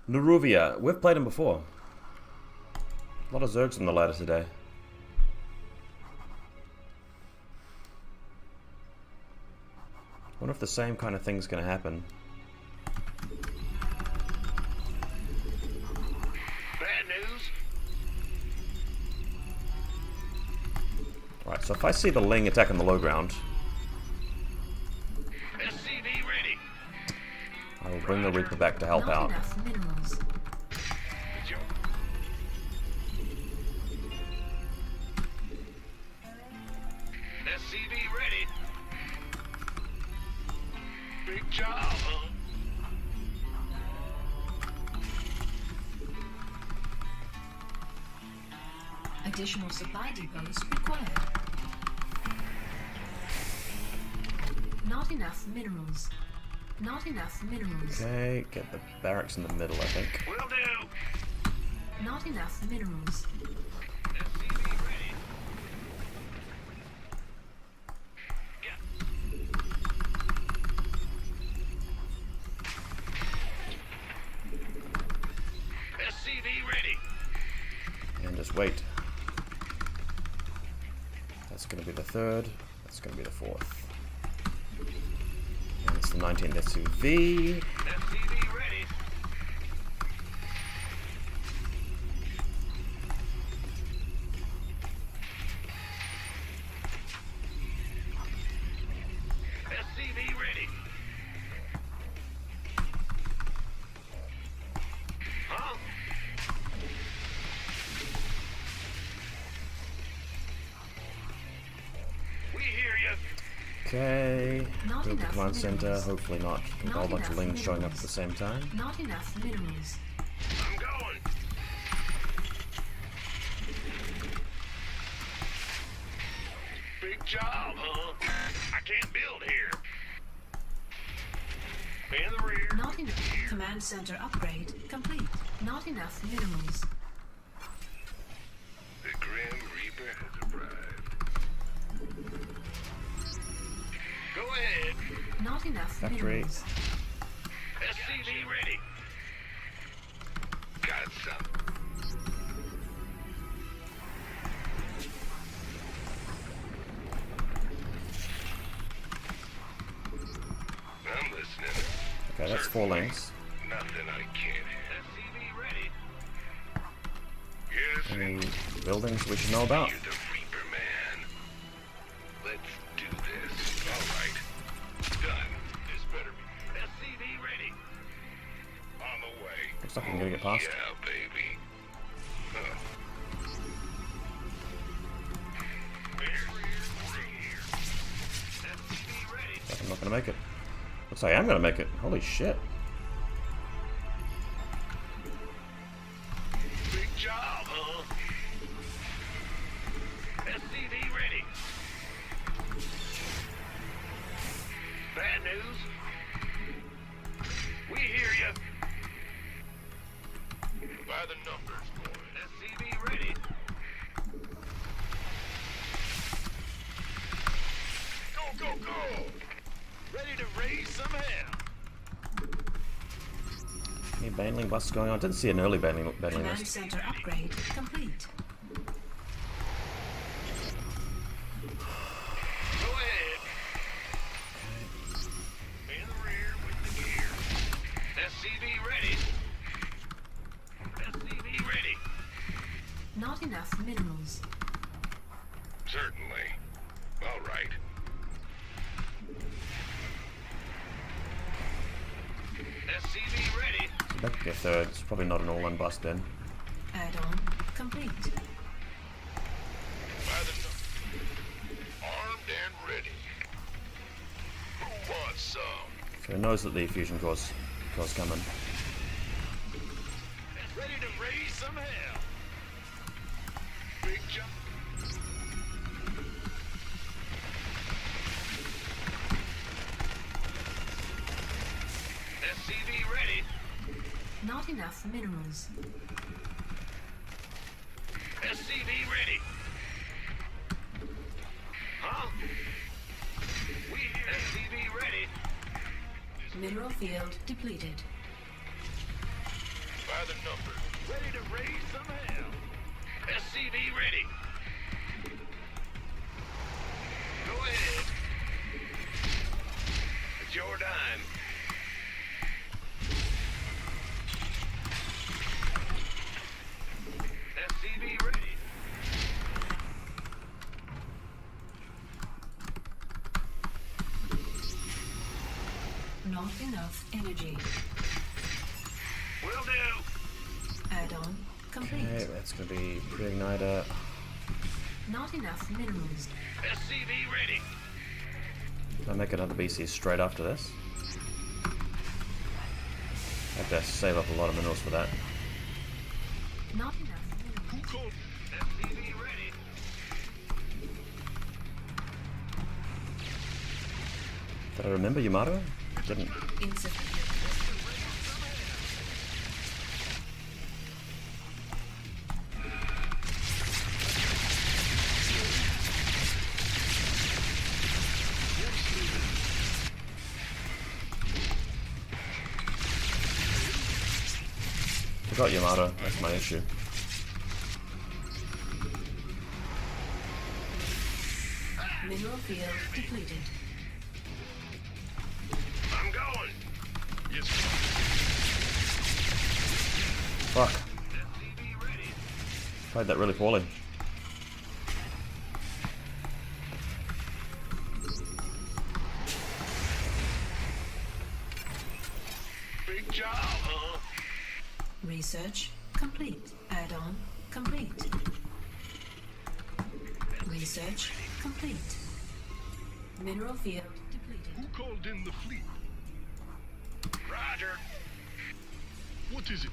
Neruvia. We've played him before. A lot of Zergs on the ladder today. Wonder if the same kind of thing's gonna happen. Bad news. Alright, so if I see the Ling attacking the low ground, SCV ready. I will bring the Reaper back to help out. Enough minerals. SCV ready. Big job, huh? Additional supply depots required. Not enough minerals. Not enough minerals. Okay, get the barracks in the middle, I think. Will do. Not enough minerals. SCV ready. SCV ready. And just wait. That's going to be the third. That's going to be the fourth. And it's the 19th SUV. SCV ready. SCV ready. Huh? We hear you. Okay. Not Build the enough command center. minerals. Hopefully not. We've got a Not bunch of enough Lings showing up at minerals. the same time. Not enough minerals. I'm going. Big job, huh? I can't build here. In the rear. Not enough. Command center upgrade complete. Not enough minerals. The Grim Reaper has arrived. Go ahead. Not enough Factory. minerals. SCV ready. Got some. I'm listening. Okay, that's 4 Lings. Nothing I can't have. SCV ready. Yes, Any buildings we should know about? you're the Reaper man. Let's do this. All right. Done. This better be. SCV ready. On the way. Looks like I'm gonna get past. Yeah, baby. Huh. SCV ready. I'm not gonna make it. Looks like I'm gonna make it. Holy shit. Big job, huh? SCV ready. Bad news. We hear you. By the numbers, boys. SCV ready. Go, go, go. Ready to raise some hell. Any baneling busts going on? Didn't see an early baneling Command list. center upgrade complete. Go ahead. In the rear with the gear. SCV ready. SCV ready. Not enough minerals. Certainly. All right. SCV ready. So that could be a third. It's probably not an all-in bust then. Add-on complete. By the armed and ready. Who wants some? So he knows that the fusion core's coming. Ready to raise some hell. Big jump. SCV ready. Not enough minerals. SCV ready. Huh? We hear SCV ready. Mineral field depleted. by the numbers. Ready to raise some hell. SCV ready. Go ahead. It's your dime. SCV ready. Not enough energy. Will do. Add-on complete. Okay, that's gonna be pre-igniter. Not enough minerals. SCV ready. Can I make another BC straight after this? I have to save up a lot of minerals for that. Not enough minerals. Who called? SCV ready. Did I remember Yamato? Didn't. Insufficient. Forgot Yamato, that's my issue. Mineral field depleted. I'm going. Yes. Fuck. SCV ready. Played that really poorly. Big job, huh? Research complete. Add-on complete. Research complete. Mineral field depleted. Who called in the fleet? Roger. What is it?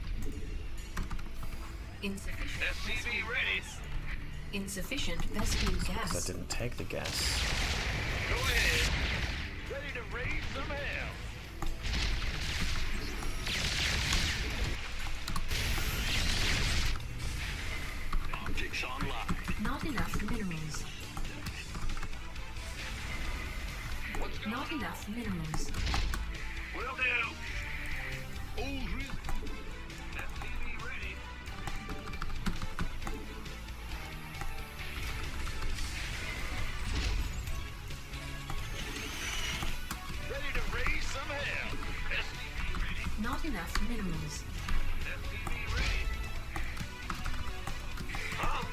Insufficient. SCV ready. Insufficient Vespene I gas. didn't take the gas. Go ahead. Ready to raise some hell. Optics online. Not enough minerals. What's going Not enough minerals. Will do. Oh, really? SCV ready. Ready to raise some hell. SCV ready. Not enough minerals. SCV ready. Huh?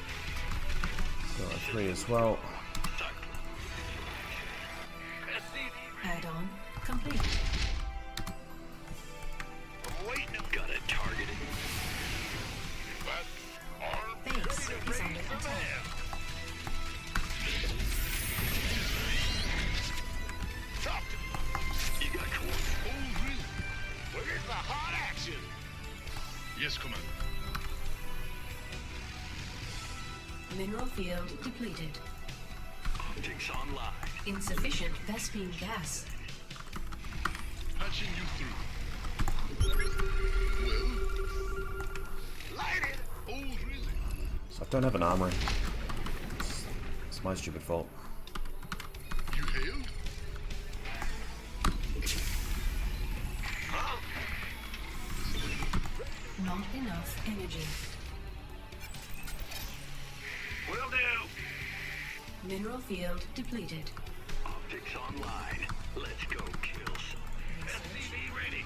Got a 3 as well. SCV ready. Add-on complete. I'm waiting. Got it targeted. But arm Base ready to is raise under some attack. hell. Talk to me. You got coordinates. Oh, really? Where's the hot action? Yes, Commander. Mineral field depleted. Optics online. Insufficient Vespene gas. Patching you through. Well? Light it! Oh, really? So I don't have an armory. It's my stupid fault. You hailed? Huh? Not enough energy. Will do. Mineral field depleted. Optics online. Let's go kill some. SCV ready.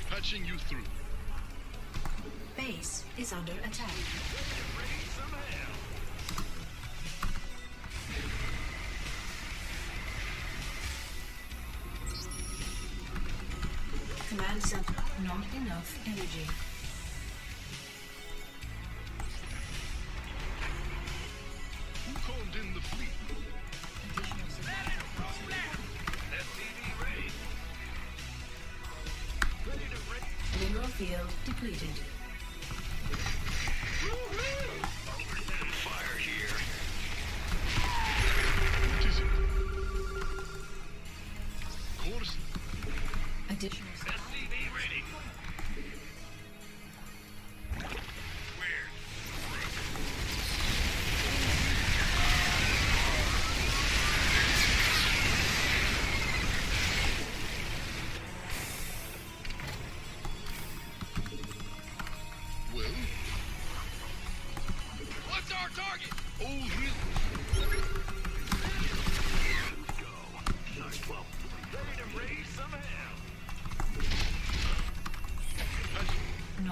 Patching you through. Base is under attack. Raise some hell. Command center. Not enough energy. Who called in the fleet? Additional supply. SCV ready. Ready to raise. Mineral field depleted. Fire here. What is it? Course. Additional supply. SCV ready. Where?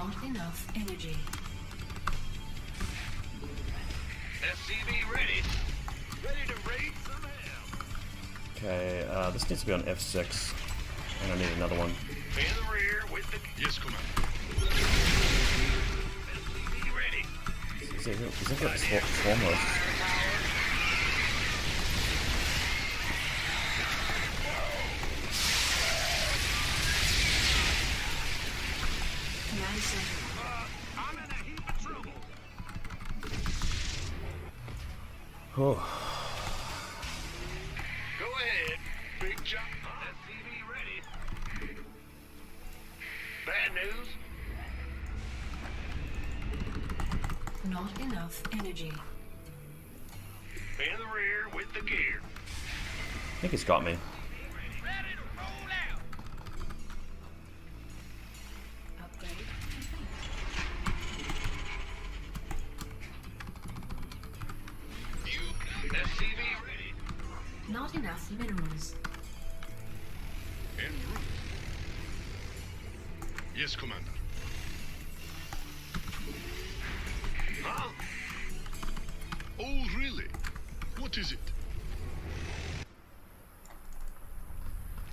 Not enough energy. SCV ready. Ready to raid some hell. Okay, this needs to be on F6. And I need another one. In the rear with the... Yes, Commander. SCV ready. Is it got swarm list? Command center. I'm in a heap of trouble. Oh. Go ahead. Big jump. SCV ready. Bad news. Not enough energy. In the rear with the gear. I think he's got me. Ready to roll out. Upgrade complete. SCV ready. Not enough minerals. En route. Yes, Commander. Huh? Oh, really? What is it?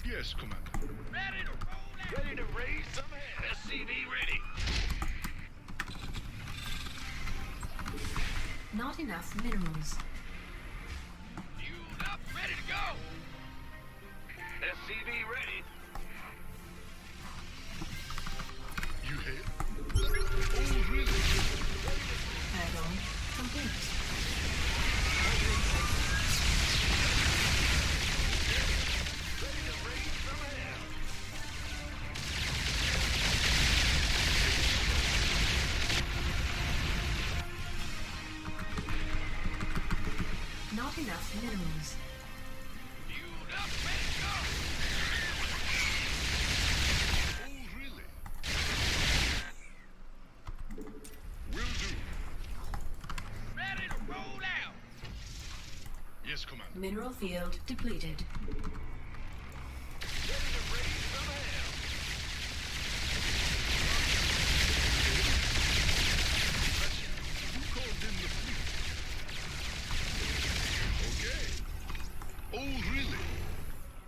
Yes, Commander. Ready to roll out. Ready to raise some hell. SCV ready. Not enough minerals. Fueled up, ready to go. SCV ready. You hit? Oh, really? Add-on complete. Ready to raise some hell. Not enough minerals. Fueled up, ready to go. Oh, really? Will do. Ready to roll out. Yes, Commander. Mineral field depleted. Ready to raise some hell. Who called in the fleet? Okay. Oh, really?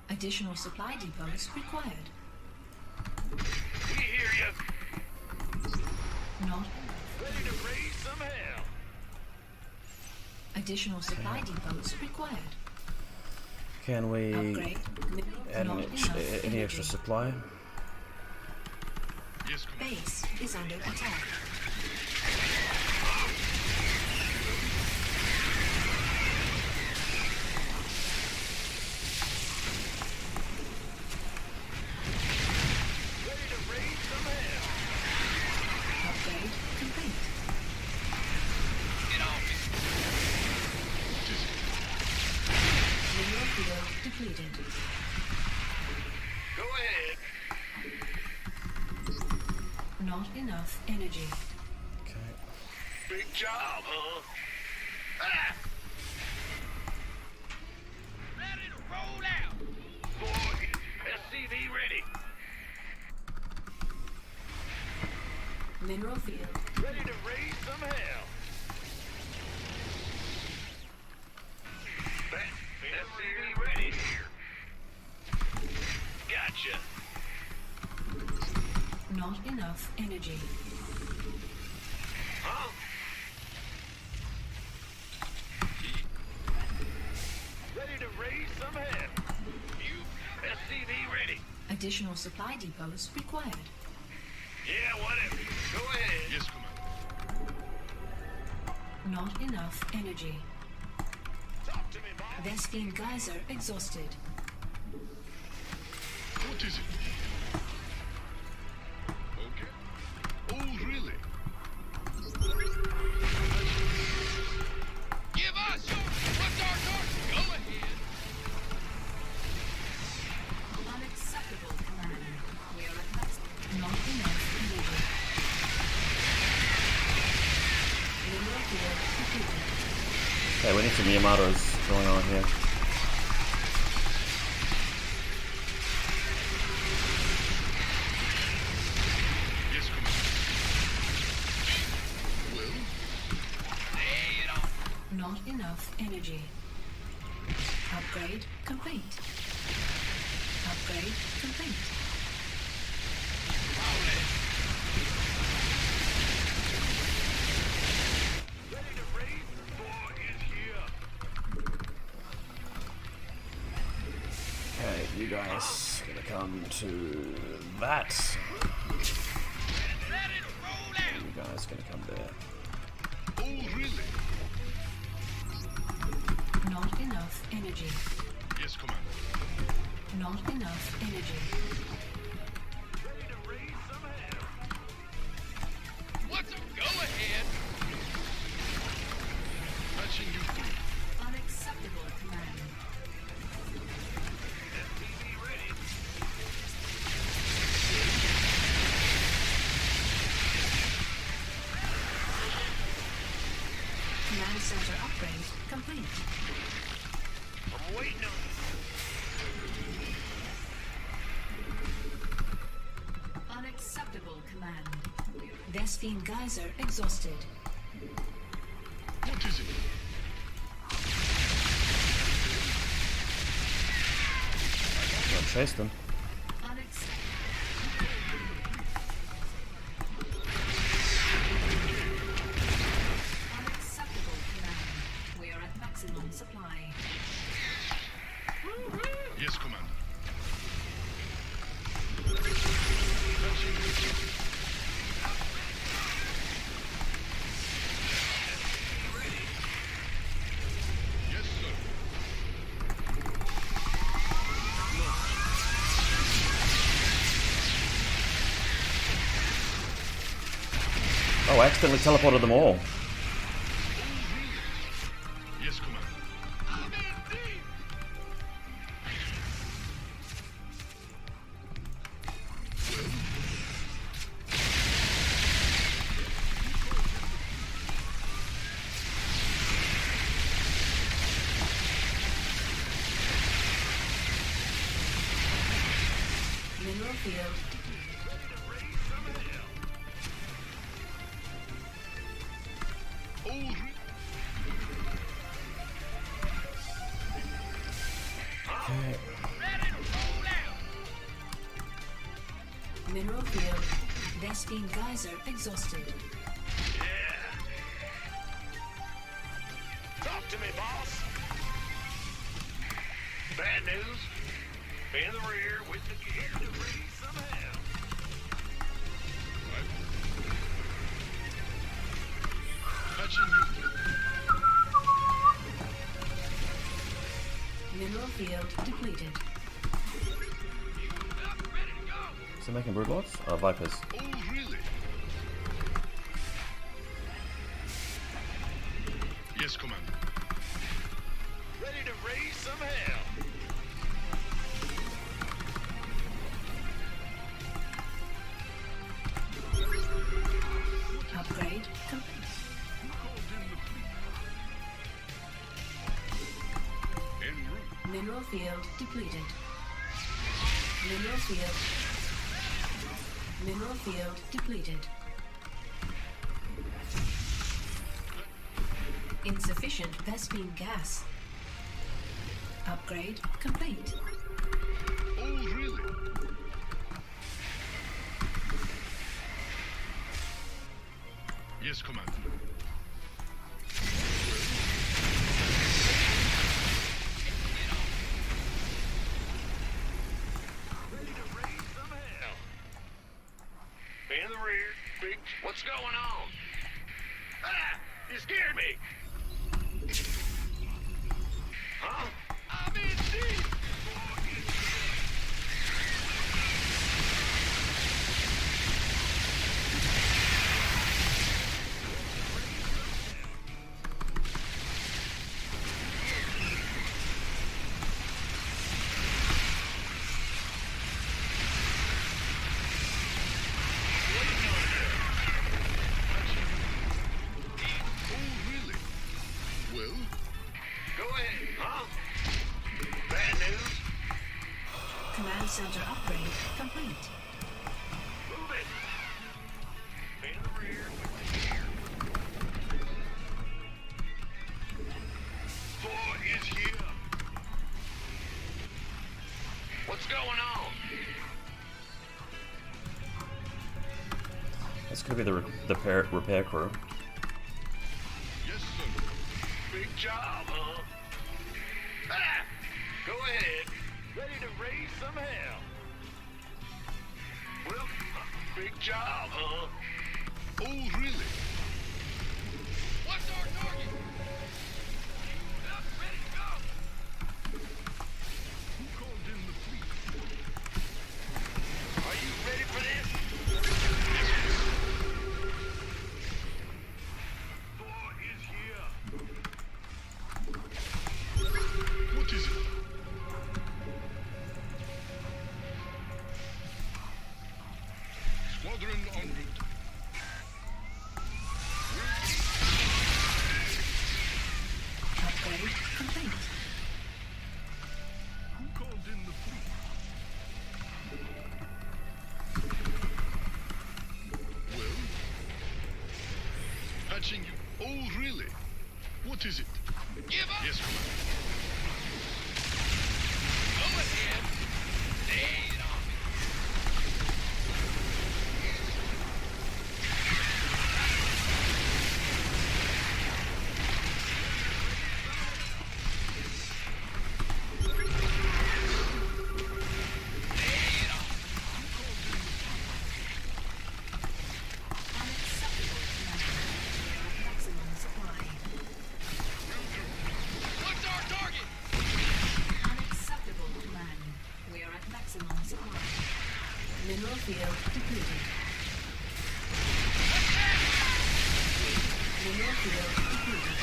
Additional supply depots required. We hear you. Not Ready to raise some hell. additional supply depots required. Can we Upgrade. add Not enough any energy. extra supply? Yes, Commander. Base is under attack. Ready to raise some hell. Upgrade complete. Get off me. What is it? Mineral field depleted. Go ahead. Not enough energy. Okay. Big job, huh? Ah! Ready to roll out. Boy, SCV ready. Mineral field. Ready to raise some hell. SCV ready. Gotcha. Not enough energy. Huh? Ready to raise some hell. You SCV ready. Additional supply depots required. Yeah, whatever. Go ahead. Yes, Commander. Not enough energy. Talk to me, Bob. Vespine geyser exhausted. What is it? Okay. Oh, really? Give us your... What's our target? Go ahead. Unacceptable, Commander. We are at not enough energy. Mineral field depleted. Okay, we need some Yamato's going on here. Yes, Commander. enough energy. Upgrade complete. Upgrade complete. Ready to raid? War is here. Okay, you guys gonna come to that. Let it roll out. You guys gonna come there. Oh, really? Not enough energy. Yes, Commander. Not enough energy. Ready to raise some hell. What's a go-ahead? Touching you through. Unacceptable command. STV ready. Command center upgrade complete. I'm waiting on Unacceptable command. Vespine geyser exhausted. What is it? I'll chase them. Unacceptable command. We are at maximum supply. Yes, Commander. Touching you through. Yes, sir. Oh, I accidentally teleported them all. Yes, Commander. I'm in deep. Mineral field. Oh, re- Okay. Mineral field. Vespine geyser exhausted. Yeah. Talk to me, boss. Bad news. In the rear with the gear to raise some hell. What? Touching you through. Mineral field depleted. Ready to go. Is it making broodlords? Oh, vipers. Oh, really? Yes, Commander. Ready to raise some hell. Upgrade complete. Who called in the fleet? En route. Mineral field depleted. Mineral field. Mineral field depleted. Insufficient Vespine gas. Upgrade complete. Oh, really? Yes, Commander. Ready to raise some hell. In the rear, big. What's going on? Ah! You scared me. Huh? I'm in deep. Oh, really? Well? Go ahead, huh? Bad news? Command center upgrade complete. Move it! In the rear with the gear. going on? That's gonna be the repair crew. Yes, sir. Big job, huh? Ah, go ahead. Ready to raise some hell. Well, big job, huh? Oh, really? What's our target? Up, ready to go. Who called in the fleet? Are you ready for this? Thor is here. What is it? Squadron en route. Upgrade complete. Who called in the fleet? Well, patching you. Oh, really? What is it? Give up. Yes, ma'am. Go ahead. Lay it on me. Unacceptable, Commander. Maximum supply. What's our target? Unacceptable, Commander. We are at maximum supply. Mineral field depleted. Mineral field depleted.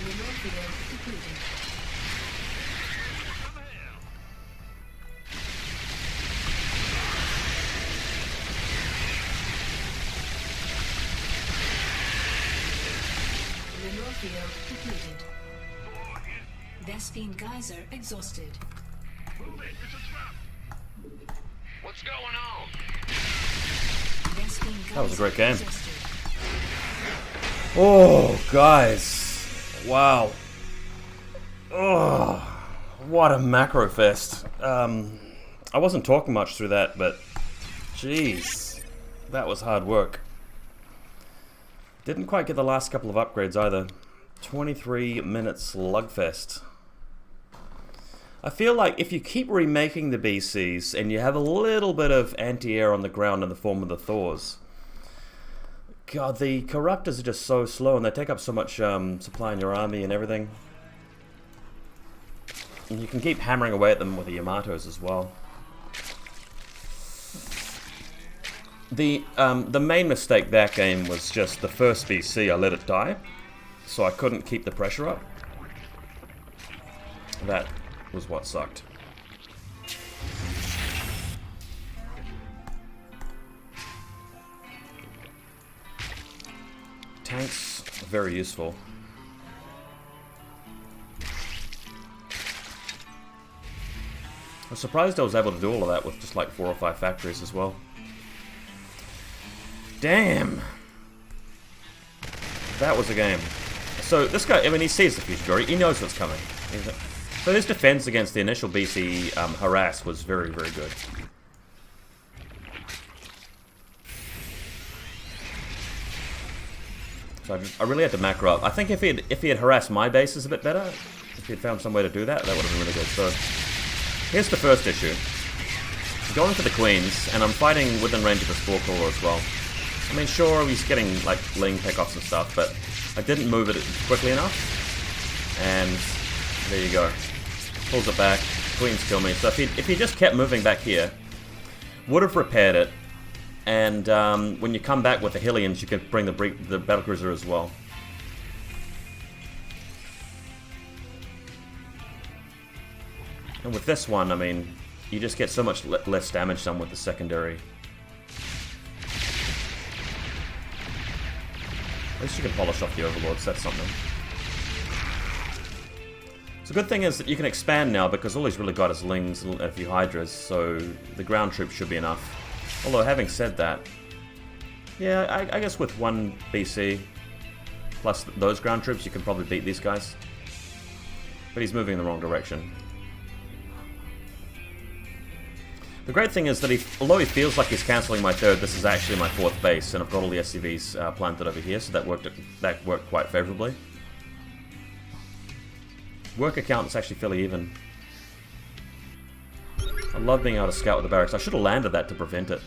Mineral field depleted. Some hell. Mineral field depleted. Thor is Vespine geyser exhausted. move it. It's a trap. What's going on? Vespine geyser That was a great game. exhausted. Oh, guys. Wow. Oh, what a macro fest. I wasn't talking much through that, but jeez, that was hard work. Didn't quite get the last couple of upgrades either. 23-minute slugfest. I feel like if you keep remaking the BCs and you have a little bit of anti-air on the ground in the form of the Thors, God, the Corruptors are just so slow and they take up so much supply in your army and everything. And you can keep hammering away at them with the Yamatos as well. The main mistake that game was just the first BC, I let it die. So I couldn't keep the pressure up. That was what sucked. Tanks, very useful. I'm surprised I was able to do all of that with just like 4 or 5 factories as well. Damn! That was a game. So this guy, I mean, he sees the future, he knows what's coming. So his defense against the initial BC harass was very, very good. So I really had to macro up. I think if he had harassed my bases a bit better, if he had found some way to do that, that would have been really good. So here's the first issue. Going for the queens, and I'm fighting within range of a spore crawler as well. I mean, sure, he's getting like ling pickoffs and stuff, but I didn't move it quickly enough. And there you go. Pulls it back. Queens kill me. So if he just kept moving back here, would have repaired it. And when you come back with the Hellions, you can bring the battlecruiser as well. And with this one, I mean, you just get so much less damage done with the secondary. At least you can polish off the overlords, that's something. So the good thing is that you can expand now because all he's really got is lings and a few hydras, so the ground troops should be enough. Although having said that, yeah, I guess with one BC, plus those ground troops, you can probably beat these guys. But he's moving in the wrong direction. The great thing is that although he feels like he's cancelling my third, this is actually my fourth base, and I've got all the SCVs planted over here, so that worked quite favourably. Worker count is actually fairly even. I love being able to scout with the barracks. I should have landed that to prevent it.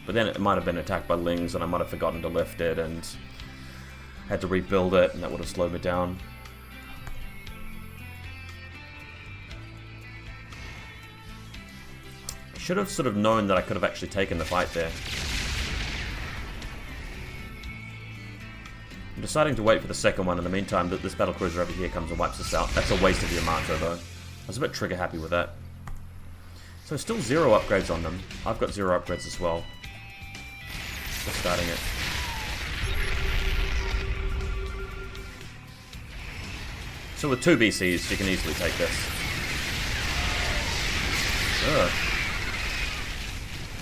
But then it might have been attacked by Lings, and I might have forgotten to lift it, and had to rebuild it, and that would have slowed me down. I should have sort of known that I could have actually taken the fight there. I'm deciding to wait for the second one. In the meantime, this battlecruiser over here comes and wipes us out. That's a waste of your Yamato, though. I was a bit trigger happy with that. So still 0 upgrades on them. I've got 0 upgrades as well. Just starting it. So with 2 BCs, you can easily take this. Ugh.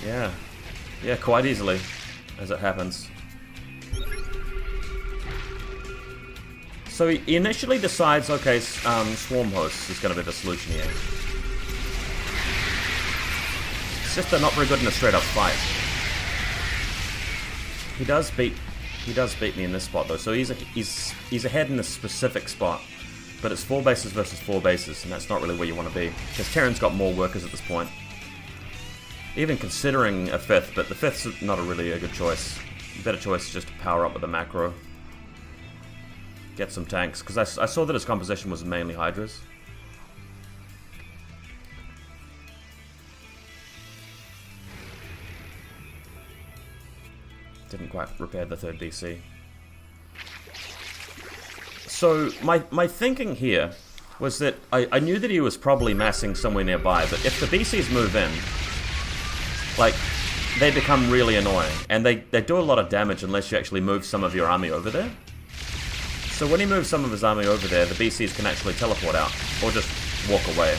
Yeah, quite easily, as it happens. So he initially decides, okay, Swarm Hosts is going to be the solution here. It's just they're not very good in a straight-up fight. He does beat me in this spot though, so he's ahead in a specific spot. But it's 4 bases versus 4 bases, and that's not really where you want to be. Because Terran's got more workers at this point. Even considering a 5th, but the 5th's not really a good choice. The better choice is just to power up with the macro. Get some tanks, because I saw that his composition was mainly Hydras. Didn't quite repair the 3rd BC. So, my thinking here was that I knew that he was probably massing somewhere nearby, but if the BCs move in, like, they become really annoying, and they do a lot of damage unless you actually move some of your army over there. So when he moves some of his army over there, the BCs can actually teleport out, or just walk away,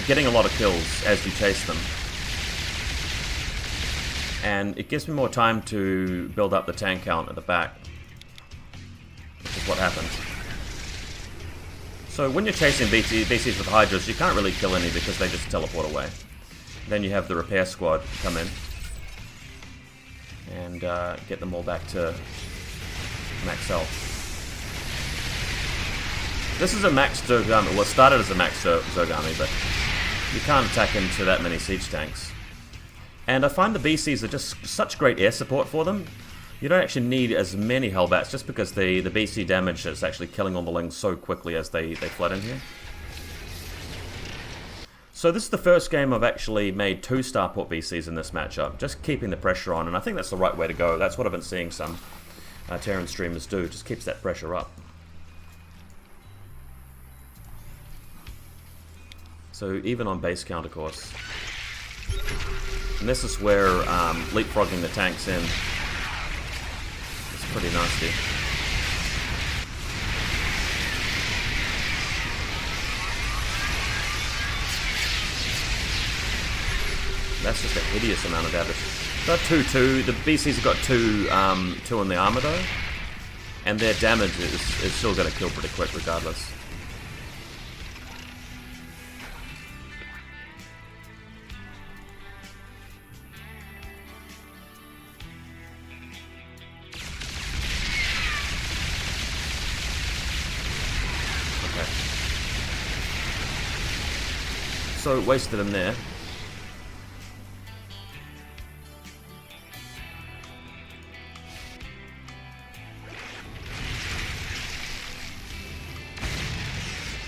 getting a lot of kills as you chase them. And it gives me more time to build up the tank count at the back, which is what happens. So when you're chasing BCs with Hydras, you can't really kill any because they just teleport away. Then you have the repair squad come in and get them all back to max health. This is a max Zerg army. Well, it started as a max Zerg army, but you can't attack into that many siege tanks. And I find the BCs are just such great air support for them. You don't actually need as many Hellbats just because the BC damage is actually killing all the Lings so quickly as they flood in here. So this is the first game I've actually made 2 Starport BCs in this matchup, just keeping the pressure on, and I think that's the right way to go. That's what I've been seeing some Terran streamers do, just keeps that pressure up. So even on base count, of course. And this is where leapfrogging the tanks in is pretty nasty. That's just a hideous amount of damage. Got 2-2. The BCs have got 2 in the armor though. And their damage is still going to kill pretty quick regardless. Okay. So wasted him there.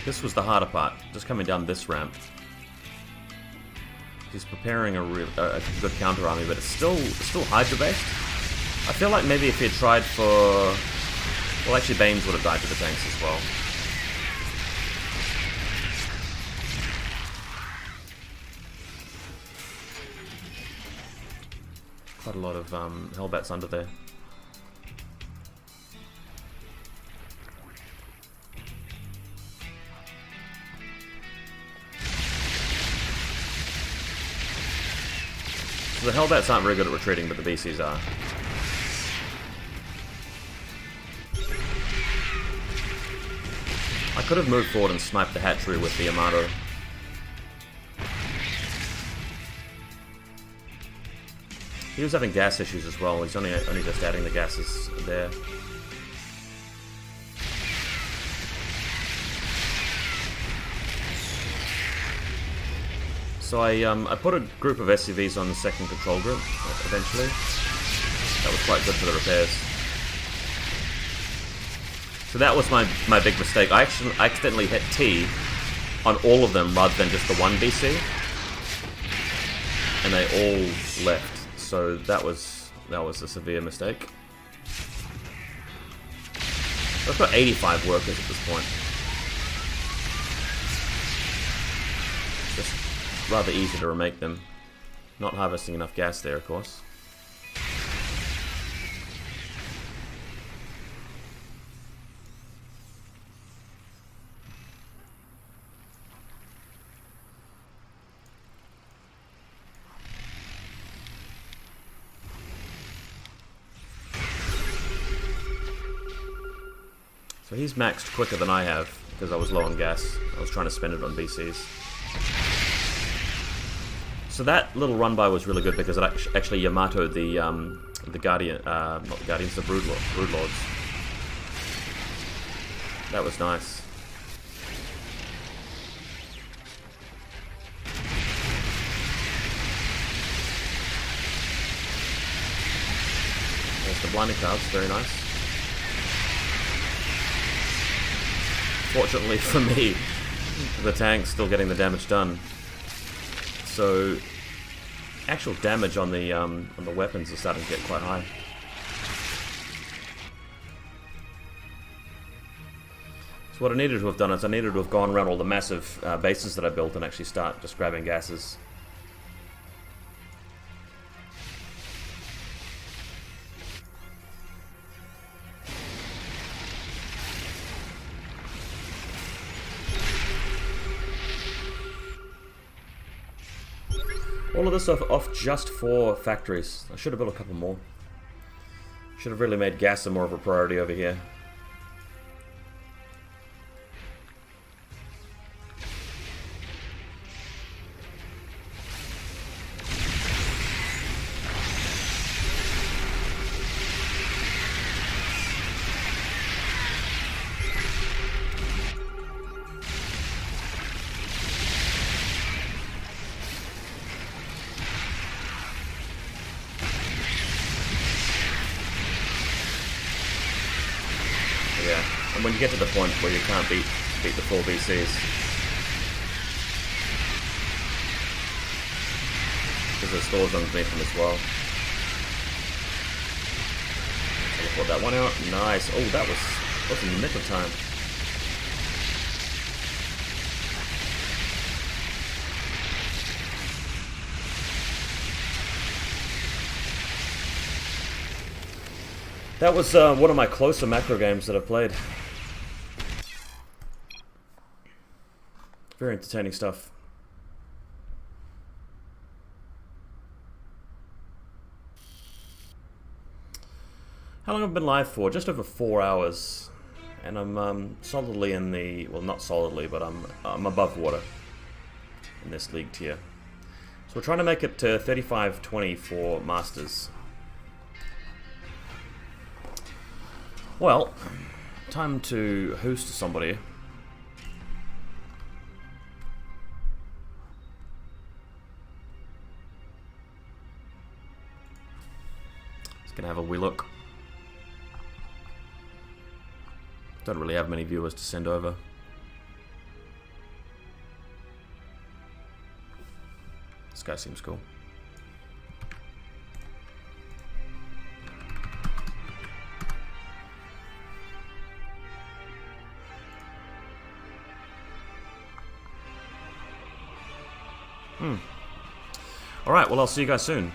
This was the harder part, just coming down this ramp. He's preparing a good counter army, but it's still Hydra based. I feel like maybe if he had tried for... Well, actually Banes would have died to the tanks as well. Quite a lot of Hellbats under there. The Hellbats aren't very good at retreating, but the BCs are. I could have moved forward and sniped the hatchery with the Yamato. He was having gas issues as well. He's only just adding the gases there. So I put a group of SCVs on the second control group eventually. That was quite good for the repairs. So that was my big mistake. I accidentally hit T on all of them rather than just the one BC, and they all left. So that was a severe mistake. I've got 85 workers at this point. Just rather easy to remake them. Not harvesting enough gas there, of course. So he's maxed quicker than I have, because I was low on gas. I was trying to spend it on BCs. So that little run by was really good because it actually Yamato'd the Guardian, not the Guardians, the Brood Lords. That was nice. There's the blinding cards, very nice. Fortunately for me, the tank's still getting the damage done. So, actual damage on the weapons is starting to get quite high. So what I needed to have done is I needed to have gone around all the massive bases that I built and actually start just grabbing gases. All of this off just 4 factories. I should have built a couple more. Should have really made gas more of a priority over here. Yeah, and when you get to the point where you can't beat the full VCs, because there's stores underneath them as well. Teleport that one out. Nice. Oh, that was in the nick of time. That was one of my closer macro games that I've played. Very entertaining stuff. How long have I been live for? Just over 4 hours. And I'm solidly in the... well, not solidly, but I'm above water in this league tier. So we're trying to make it to 35-20 for Masters. Well, time to host somebody. Just gonna have a wee look. Don't really have many viewers to send over. This guy seems cool. Alright, well I'll see you guys soon.